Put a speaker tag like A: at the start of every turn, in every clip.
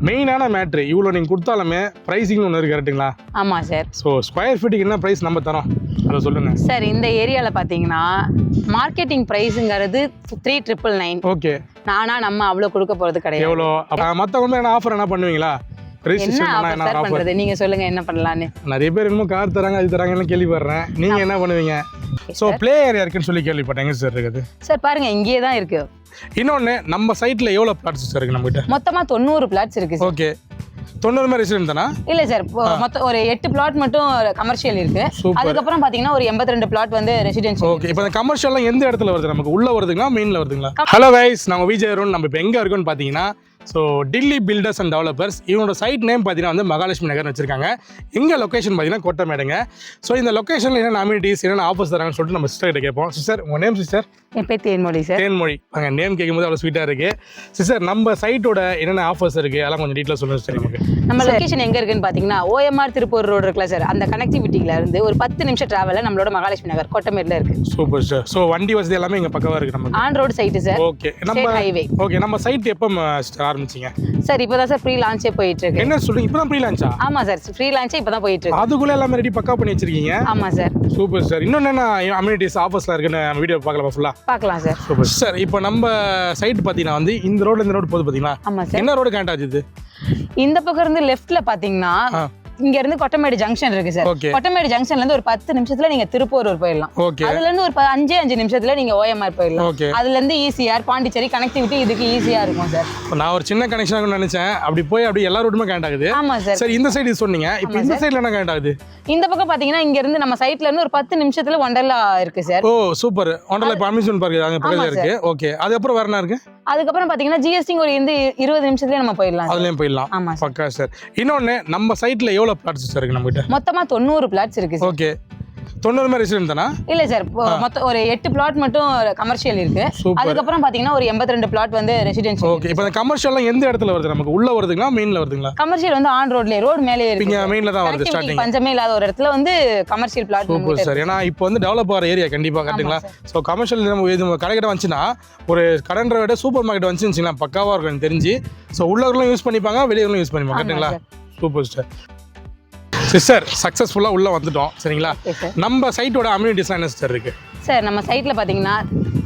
A: மெயினான மேட்ரு இவ்வளோ நீங்கள் கொடுத்தாலுமே ப்ரைஸிங்னு ஒன்று இருக்குது கரெக்டுங்களா?
B: ஆமாம் சார்.
A: ஸோ ஸ்கொயர் ஃபீட்டுக்கு என்ன ப்ரைஸ் நம்ம தரோம் அதை சொல்லுங்கள்
B: சார். இந்த ஏரியாவில் பார்த்தீங்கன்னா மார்க்கெட்டிங் ப்ரைஸுங்கிறது 3,999.
A: ஓகே.
B: நம்ம அவ்வளோ கொடுக்க போகிறது கிடையாது.
A: எவ்வளோ மற்றவங்க என்ன ஆஃபர் என்ன பண்ணுவீங்களா?
B: என்ன ஆஃபர் பண்றது நீங்க சொல்லுங்க, என்ன பண்ணலான்னு.
A: நிறைய பேர் என்னமோ கார் தராங்க அது தராங்கன்னு கேள்விப்படுறேன். நீங்க என்ன பண்ணுவீங்க? ஸோ ப்ளே ஏரியா இருக்குன்னு சொல்லி கேள்விப்பட்டேன். எங்க சார் இருக்குது?
B: சார் பாருங்க, இங்கேயே தான் இருக்கு.
A: இன்னொன்று நம்ம சைட்ல எவ்வளோ பிளாட்ஸ் சார் இருக்கு? நம்ம கிட்ட
B: மொத்தமா 90 பிளாட்ஸ் இருக்கு.
A: ஓகே. 90 மாதிரி ரெசிடென்ட் தானா? இல்ல
B: சார், மொத்தம் ஒரு 8 பிளாட் மட்டும் கமர்ஷியல் இருக்கு. அதுக்கப்புறம் பாத்தீங்கன்னா ஒரு 82 பிளாட் வந்து ரெசிடென்ஷியல்.
A: ஓகே. இப்போ இந்த கமர்ஷியல்லாம் எந்த இடத்துல வருது? நமக்கு உள்ள வருதுங்களா மெயின்ல வருதுங்களா? ஹலோ கைஸ், நாங்கள் விஜய் அருண். நம்ம இப்போ எங்க இருக்கோம்னு பார்த்தீங்கன்னா டில்லி பில்டர்ஸ் அண்ட் டெவலப்பர்ஸ். இவனோட சைட் நேம் பார்த்தீங்கன்னா வந்து மகாலட்சுமி நகர்னு வச்சிருக்காங்க. எங்க லொகேஷன் பார்த்தீங்கன்னா கோட்டமேடுங்க. ஸோ இந்த லொகேஷனில் என்னென்ன அம்யூனிட்டிஸ் என்னென்ன ஆஃபர்ஸ் தராங்கன்னு சொல்லிட்டு நம்ம சிஸ்டர் கிட்ட கேட்போம். சிஸ்டர் உங்கள் நேம்? சிஸ்டர்
B: என் பேர் தேன்மொழி சார்.
A: தேன்மொழி. அங்கே நேம் கேட்கும்போது அவ்வளோ ஸ்வீட்டாக இருக்கு. சிஸ்டர் நம்ம சைட்டோட என்னென்ன ஆஃபர்ஸ் இருக்கு அதெல்லாம் கொஞ்சம் டீட்டெயிலாக சொல்லுங்க சார். நமக்கு
B: நம்ம லொகேஷன் எங்க இருக்குன்னு பார்த்தீங்கன்னா OMR திருப்பூர் ரோடு இருக்குல்ல சார், அந்த கனெக்டிவிட்டியில இருந்து ஒரு 10 நிமிஷம் டிராவலில் நம்மளோட மகாலட்சுமி நகர் கோட்டமேடுல இருக்கு.
A: Super sir. ஸோ வண்டி வசதி எல்லாமே இங்கே பக்கமாக இருக்கு. நம்ம
B: on road side sir.
A: Okay. நம்ம
B: ஹைவே.
A: ஓகே. நம்ம சைட் எப்போ ஆரம்பிச்சிங்க
B: சார்? இப்போதான் சார் ஃப்ரீ லான்ச்சே போயிட்டு இருக்கு.
A: என்ன சொல்றீங்க? இப்பதான் ஃப்ரீ லான்ச்சா?
B: ஆமா சார், ஃப்ரீ லான்ச்சே இப்பதான் போயிட்டு இருக்கு.
A: அதுக்குள்ள எல்லாமே ரெடி பக்கா பண்ணி வச்சிருக்கீங்க.
B: ஆமா சார்.
A: Super sir. இன்னொன்னு என்ன அம்யூனிட்டிஸ் ஆஃபர்ஸ்ல இருக்குன்னு வீடியோ பார்க்கலாம் ஃபுல்லா?
B: பார்க்கலாம் சார்.
A: Super sir. இப்போ நம்ம சைட் பாத்தீங்கன்னா வந்து இந்த ரோடு போகுது பாத்தீங்களா?
B: ஆமா சார்.
A: என்ன ரோடு கனெக்ட் ஆகுது?
B: இந்த பக்கம் இருந்து லெஃப்ட்ல பாத்தீங்கன்னா இங்க இருந்து கொட்டமேடு ஜங்ஷன் இருக்கு சார். கொட்டமேடு ஜங்ஷன்ல இருந்து ஒரு 10 நிமிஷத்துல நீங்க திருப்பூர் போயிடலாம். அதுல இருந்து ஒரு 5 நிமிஷத்துல நீங்க OMR போயிடலாம். அதுல இருந்து ஈசிஆர் பாண்டிச்சேரி கனெக்டிவிட்டி இதுக்கு ஈஸியா இருக்கும் சார்.
A: நான் ஒரு சின்ன கனெக்ஷன் நினைச்சேன். அப்படி போய் அப்படி எல்லா ரோடுமே கனெக்ட் ஆகுது.
B: ஆமா சார்.
A: சரி, இந்த சைடு சொன்னீங்க. இப்போ இந்த சைடுல என்ன கனெக்ட் ஆகுது?
B: இந்த பக்கம் பாத்தீங்கன்னா இங்க இருந்து நம்ம சைட்ல இருந்து ஒரு 10 நிமிஷத்துல ஒண்டர்லா இருக்கு சார்.
A: ஓ சூப்பர். ஒண்டர்லா இப்போ அம்யூஸ்மென்ட் பார்க் அங்க பக்கத்துல இருக்கு. ஓகே. அதுக்கப்புறம் வேற என்ன இருக்கு? அதுக்கப்புறம்
B: பாத்தீங்கன்னா GST ஒரு 20 நிமிஷத்துலயே நம்ம போயிடலாம்.
A: அதுலயும் போயிடலாம். பக்கா சார். இன்னொன்னு நம்ம சைட்ல எவ்வளவு பிளாட்ஸ் சார் இருக்கு? நம்ம கிட்ட
B: மொத்தமா 90 பிளாட்ஸ் இருக்கு சார்.
A: ஓகே. 90 மாதிரி ரெசிடென்ட் தானா?
B: இல்ல சார், மொத்தம் ஒரு 8 பிளாட் மட்டும் கமர்ஷியல் இருக்கு. அதுக்கப்புறம் பாத்தீங்கன்னா ஒரு 82 பிளாட் வந்து ரெசிடென்ஷியல்.
A: ஓகே. இப்போ இந்த கமர்ஷியல்லாம் எந்த இடத்துல வருது? நமக்கு உள்ள வருதுங்களா மெயின்ல வருதுங்களா?
B: கமர்ஷியல் வந்து ஆன் ரோட்ல ரோட் மேலே இருக்கு.
A: இங்க மெயின்ல தான் வருது. ஸ்டார்டிங்
B: பஞ்சமே இல்லாத ஒரு இடத்துல வந்து கமர்ஷியல் பிளாட்.
A: Super sir. ஏன்னா இப்போ வந்து டெவலப் ஆகிற ஏரியா கண்டிப்பா கரெக்ட்டுங்களா? ஸோ கமர்ஷியல் நம்ம கடைக்கிட்ட வந்துச்சுன்னா ஒரு கடன்ற விட சூப்பர் மார்க்கெட் வந்துச்சுன்னா பக்காவா இருக்கும் எனக்கு தெரிஞ்சு. ஸோ உள்ளவர்களும் யூஸ் பண்ணிப்பாங்க, வெளியவர்களும் யூஸ் பண்ணிப்பாங்க. கரெக்ட்டுங்களா? Super sir. சிஸ்டர் சக்ஸஸ்ஃபுல்லாக உள்ளே வந்துட்டோம். சரிங்களா? நம்ம சைட்டோட அம்யூனிட்டிஸ்லாம் என்ன சார் இருக்கு?
B: சார் நம்ம சைட்டில் பார்த்தீங்கன்னா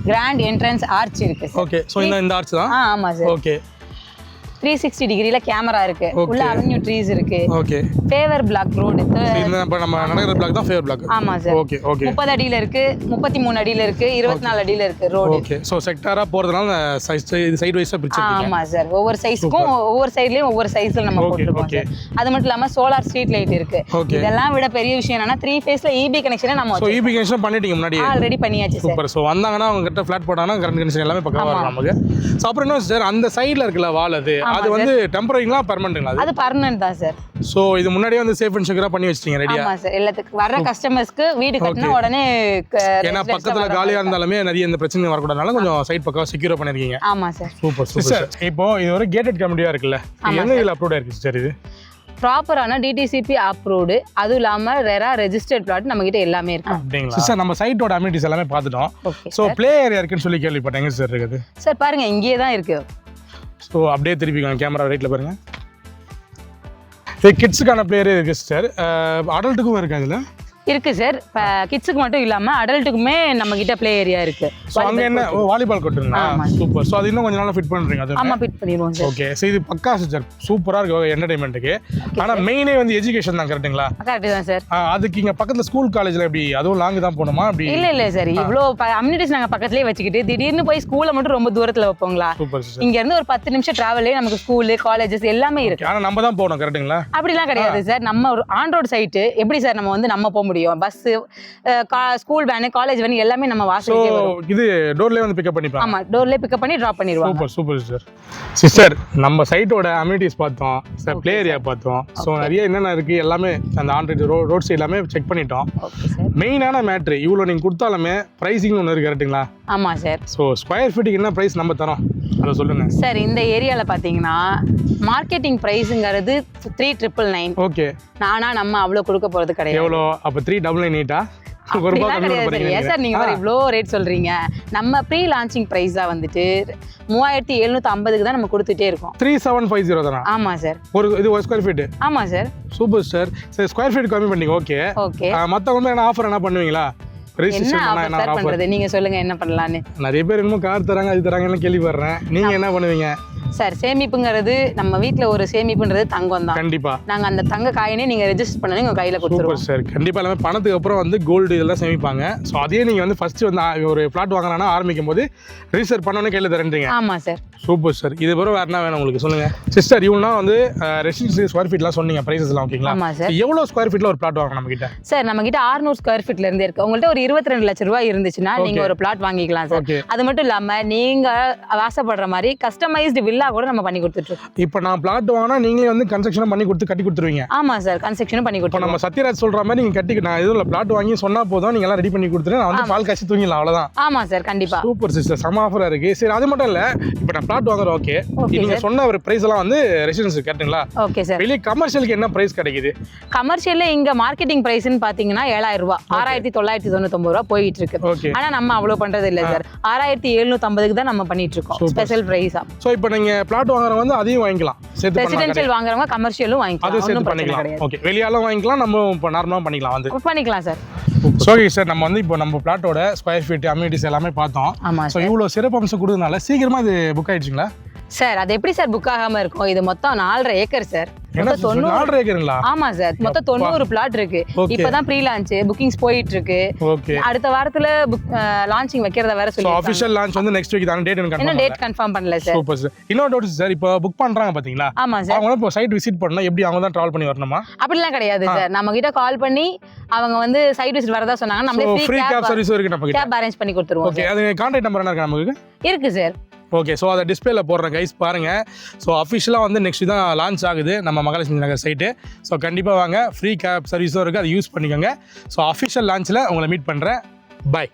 B: கிராண்ட் என்ட்ரன்ஸ் ஆர்ச் இருக்கு.
A: ஓகே. ஸோ இந்த ஆர்ச் தான்?
B: ஆமாம் சார்.
A: ஓகே.
B: 360 டிகிரில கேமரா இருக்கு. உள்ள அவென்யூ ட்ரீஸ் இருக்கு.
A: ஓகே.
B: Favour black road.
A: இப்போ நம்ம நடக்கிற பிளாக் தான் ஃபேவர் பிளாக்.
B: ஆமா சார்.
A: ஓகே. ஓகே.
B: 30 அடியில இருக்கு, 33 அடியில இருக்கு, 24 அடியில இருக்கு ரோட்.
A: ஓகே. சோ செக்டாரா போறதுனால சைடு வைஸா பிரிச்சிருக்கீங்க.
B: ஆமா சார். ஒவ்வொரு சைஸ்க்கும் ஒவ்வொரு சைடுலயும் ஒவ்வொரு சைஸ்ல நம்ம போட்டுருக்கோம் சார். அது மட்டும் இல்லாம சோலார் ஸ்ட்ரீட் லைட் இருக்கு. இதெல்லாம் விட பெரிய விஷயம் என்னன்னா 3 ஃபேஸ்ல EB கனெக்ஷன் நம்ம
A: சோ EB கனெக்ஷன் பண்ணிட்டீங்க முன்னாடி?
B: ஆல்ரெடி பண்ணியாச்சு சார்.
A: சூப்பர். சோ வந்தாங்கன்னா அவங்க கிட்ட ஃபிளாட் போட்டாங்கன்னா கரண்ட் கனெக்ஷன் எல்லாமே பக்காவா இருக்கும் நமக்கு. சோ அப்புறம் என்ன சார் அந்த சைடுல இருக்குல வால் அது வந்து டெம்பரரிங்களா பெர்மனன்ட்ங்களா?
B: அது பெர்மனன்ட் தான் சார்.
A: சோ இது முன்னாடியே வந்து சேஃப் அண்ட் செக்யூரா பண்ணி வச்சிட்டீங்க ரெடியா?
B: ஆமா சார். எல்லாத்துக்கு வர கஸ்டமர்ஸ்க்கு வீடு கட்டின உடனே
A: ஏன்னா பக்கத்துல காலியா இருந்தாலுமே நிறைய இந்த பிரச்சனை வரக்கூடாதனால கொஞ்சம் சைட் பக்காவா செக்யூரா பண்ணிருக்கீங்க.
B: ஆமா சார்.
A: Super sir. இப்போ இது ஒரு கேட்டட் கம்யூனிட்டியா இருக்குல்ல, எங்க இதுல அப்லோட் ஆயிருக்கு சார்? இது
B: ப்ராப்பரான DTCP அப்ரூவ்டு, அதுவும் இல்லாமல் ரெரா ரெஜிஸ்டர்ட் பிளாட் நம்ம கிட்ட எல்லாமே இருக்கு.
A: அப்படிங்களா சார்? நம்ம சைட்டோட அம்யூனிட்டிஸ் எல்லாமே பார்த்துட்டோம். ஸோ ப்ளே ஏரியா இருக்குன்னு சொல்லி கேள்விப்பட்டேன். எங்க சார் இருக்குது?
B: சார் பாருங்க, இங்கேயே தான் இருக்கு.
A: ஸோ அப்படியே திருப்பிக்கோங்க கேமரா ரைட்ல பாருங்க. இது கிட்ஸுக்கான பிளேயர் இருக்கு சார். அடல்ட்டுக்கும் இருக்கு அதுல?
B: இருக்கு சார். கிட்ஸுக்கு மட்டும் இல்லாம அடல்ட்டுக்குமே நம்ம கிட்ட ப்ளே ஏரியா இருக்கு.
A: சோ அங்க என்ன வாலிபால் கோர்ட்டுங்களா? சூப்பர். சோ அது இன்னும் கொஞ்ச நாள்ல ஃபிட் பண்றீங்க அது?
B: ஆமா, ஃபிட் பண்ணிடுவோம் சார்.
A: ஓகே. சோ இது பக்கா சார் சூப்பரா இருக்கு என்டர்டெயின்மென்ட்க்கு. ஆனா மெயினே வந்து எஜுகேஷன் தான். கரெக்ட்டுங்களா?
B: கரெக்ட் தான் சார்.
A: அதுக்கு இங்க பக்கத்துல ஸ்கூல் காலேஜ்ல எப்படி அதுவும் லாங் தான் போணுமா அப்படி?
B: இல்ல சார், இவ்ளோ அம்யூனிட்டிஸ் நாங்க பக்கத்துலயே வச்சுக்கிட்டு திடீர்னு போய் ஸ்கூல்ல மட்டும் ரொம்ப தூரத்துல வைப்போங்களா?
A: Super sir.
B: இங்க இருந்து ஒரு 10 நிமிஷம் டிராவல்லே நமக்கு ஸ்கூல் காலேஜஸ் எல்லாமே இருக்கு.
A: ஆனா நம்ம தான் போறோம். கரெக்ட்டுங்களா?
B: அப்படிலாம் கிடையாது சார். நம்ம ஒரு ஆன் ரோட் சைட் எப்படி சார் நம்ம போக முடியும்? Bus, school van, college van எல்லாமே நம்ம வாசல்லே வரும்.
A: இது டோர்லயே வந்து பிக்கப் பண்ணிப்பாங்க?
B: ஆமா, டோர்லயே பிக்கப் பண்ணி டிராப் பண்ணிடுவாங்க.
A: Super sir. சிஸ்டர் நம்ம சைட்டோட அம்யூனிட்டிஸ் பார்த்தோம் சார், ப்ளே ஏரியா பார்த்தோம். ஸோ நிறைய என்னென்ன இருக்கு எல்லாமே அந்த ஆன் ரோட் சைடு எல்லாமே செக் பண்ணிட்டோம். மெயினான மேட்ரு இவ்வளோ நீங்கள் கொடுத்தாலுமே ப்ரைஸிங்னு ஒன்று இருக்கு. கரெக்ட்டுங்களா?
B: ஆமா சார்.
A: ஸோ ஸ்கொயர் ஃபீட்டுக்கு என்ன ப்ரைஸ் நம்ம தரோம் அதை சொல்லுங்க
B: சார். இந்த ஏரியாவில் பார்த்தீங்கன்னா மார்க்கெட்டிங் ப்ரைஸுங்கிறது 3,999.
A: ஓகே.
B: நம்ம அவ்வளோ கொடுக்க போகிறது கிடையாது.
A: எவ்வளோ அப்போ? 3,998. ஒரு ரூபாய் கம்மி பண்ணுறீங்க
B: சார். நீங்க வேற இவ்வளோ ரேட் சொல்றீங்க. நம்ம ப்ரீ லான்ச்சிங் ப்ரைஸா வந்துட்டு 3750க்கு தான் நம்ம கொடுத்துட்டே இருக்கோம்.
A: 3750 தானா?
B: ஆமா சார்.
A: இது ஒரு ஸ்கொயர் ஃபீட்.
B: ஆமா சார்.
A: Super sir. சரி, ஸ்கொயர் ஃபீட் கம்மி பண்ணீங்க. Okay
B: okay.
A: மத்தவங்க என்ன ஆஃபர் என்ன பண்ணுவீங்களா?
B: என்ன ஆஃபர் பண்றது? நீங்க சொல்லுங்க என்ன பண்ணலாம்னு.
A: நிறைய பேர் என்னமோ கார் தராங்க அது தராங்கன்னு கேள்விப்படுறேன். நீங்க என்ன பண்ணுவீங்க?
B: சார், சேமிப்புங்கிறது நம்ம வீட்ல ஒரு சேமிப்புன்றது தங்கம் தான்.
A: கண்டிப்பா.
B: நாங்க அந்த தங்க காயினே நீங்க ரெஜிஸ்டர் பண்ணி உங்க கையில கொடுத்துருவோம்.
A: சார், கண்டிப்பா எல்லாமே பணத்துக்கு அப்புறம் வந்து கோல்டு இதெல்லாம் சேமிப்பாங்க. ஸோ அதே நீங்க வந்து ஃபர்ஸ்ட் வந்து ஒரு பிளாட் வாங்கினா ஆரம்பிக்கும் போது ரிஜிஸ்டர் பண்ணோன்னு கையில தரேன்றீங்க.
B: ஆமா சார்.
A: Super sir. இது பிறகு வேற என்ன வேணும் உங்களுக்கு சொல்லுங்க சிஸ்டர். இவனா வந்து ரெசிடென்சி ஸ்கொயர் ஃபீட்லாம் சொன்னீங்க, பிரைசஸ் எல்லாம் ஓகேங்களா?
B: ஆமா சார்.
A: எவ்வளவு ஸ்கொயர் ஃபீட்ல ஒரு பிளாட் வாங்க நம்ம கிட்ட?
B: சார், நம்ம கிட்ட 600 ஸ்கொயர் ஃபீட்ல இருந்து இருக்கு. உங்கள்ட்ட ஒரு 22 லட்சம் ரூபாய் இருந்துச்சுன்னா நீங்க ஒரு பிளாட் வாங்கிக்கலாம் சார். அது மட்டும் இல்லாம நீங்க ஆசைப்படுற மாதிரி கஸ்டமைஸ்டு வில்லா கூட நம்ம பண்ணி கொடுத்துட்டு இருக்கோம்.
A: இப்போ நான் பிளாட் வாங்கினா நீங்களே வந்து கன்ஸ்ட்ரக்ஷன் பண்ணி கொடுத்து கட்டி கொடுத்துருவீங்க?
B: ஆமா சார், கன்ஸ்ட்ரக்ஷனும் பண்ணி கொடுத்துருவோம்.
A: நம்ம சத்யராஜ் சொல்ற மாதிரி நீங்க கட்டி நான் எதுவும் பிளாட் வாங்கி சொன்னா போதும், நீங்க எல்லாம் ரெடி பண்ணி கொடுத்துட்டு நான் வந்து பால் காய்ச்சி தூங்கிடலாம், அவ்வளவுதான்.
B: ஆமா சார், கண்டிப்பா.
A: சூப்பர் சிஸ்டர், செம ஆஃபரா இருக்கு. சரி, அது மட்டும் இல்ல, இப்போ நான் பிளாட் வாங்குறேன். ஓகே, நீங்க சொன்ன ஒரு பிரைஸ் எல்லாம் வந்து ரெசிடென்சி கேட்டீங்களா?
B: Okay sir.
A: வெளிய கமர்ஷியலுக்கு என்ன பிரைஸ் கிடைக்குது?
B: கமர்ஷியல்ல இங்க மார்க்கெட்டிங் பிரைஸ்னு பாத்தீங்கன்னா 7000 ரூபாய், 6999 ரூபாய் போயிட்டு இருக்கு. ஆனா நம்ம அவ்வளவு பண்றது இல்ல சார். 6750க்கு தான் நம்ம பண்ணிட்டு இருக்கோம், ஸ்பெஷல் பிரைஸா.
A: சோ இப்போ நீங்க பிளாட் வாங்குறவங்க வந்து அதையும் வாங்கிக்கலாம், சேர்த்து
B: ரெசிடென்ஷியல் வாங்குறவங்க கமர்ஷியலும் வாங்கிக்கலாம்,
A: அதை சேர்த்து பண்ணிக்கலாம். ஓகே, வெளியாலும் வாங்கிக்கலாம், நம்ம இப்போ நார்மலா பண்ணிக்கலாம் வந்து
B: பண்ணிக்கலாம் சார்.
A: ஓகே சார், நம்ம வந்து இப்போ நம்ம பிளாட்டோட ஸ்கொயர் ஃபீட் அம்யூனிட்டிஸ் எல்லாமே பார்த்தோம்.
B: ஆமா
A: ஸோ இவ்வளோ சிறப்பம்சம் கொடுத்ததுனால சீக்கிரமா இது புக் ஆயிடுச்சுங்களா?
B: சார், அது எப்படி சார் புக் ஆகாம இருக்கும்? இது மொத்தம் 4.5 ஏக்கர் சார்.
A: 4.5 ஏக்கருங்களா?
B: ஆமா சார், மொத்தம் 90 பிளாட் இருக்கு. இப்பதான் ப்ரீ லான்ச் புக்கிங்ஸ் போயிட்டு இருக்கு. அடுத்த வாரத்துல லான்ச்சிங் வைக்கிறத வேற சொல்லி
A: ஆஃபிஷியல் லான்ச் வந்து நெக்ஸ்ட் வீக் தான். டேட்
B: கன்ஃபார்ம் பண்ணல சார்.
A: Super sir. இன்னொரு டவுட் சார், இப்போ புக் பண்றாங்க பாத்தீங்களா?
B: ஆமா சார்.
A: அவங்க இப்போ சைட் விசிட் பண்ணா எப்படி அவங்க தான் டிராவல் பண்ணி வரணுமா?
B: அப்படிலாம் கிடையாது சார். நம்ம கிட்ட கால் பண்ணி அவங்க வந்து சைட் விசிட் வரதா சொன்னாங்க, நம்மளே
A: ஃப்ரீ கேப் சர்வீஸ் இருக்கு நம்ம கிட்ட.
B: கேப் அரேஞ்ச் பண்ணி கொடுத்துருவோம்.
A: ஓகே, அது கான்டாக்ட் நம்பர் என்ன இருக்கு நமக்கு?
B: இருக்கு சார்.
A: ஓகே, ஸோ அதை டிஸ்பிளேல போடுறேன் கைஸ், பாருங்க. ஸோ அஃபிஷியலாக வந்து நெக்ஸ்ட் தான் லான்ச் ஆகுது நம்ம மகாலட்சுமி நகர் சைட்டு. ஸோ கண்டிப்பாக வாங்க, ஃப்ரீ கேப் சர்வீஸும் இருக்குது, அதை யூஸ் பண்ணிக்கோங்க. ஸோ அஃபிஷியல் லான்ச்சில் உங்களை மீட் பண்ணுறேன். பை.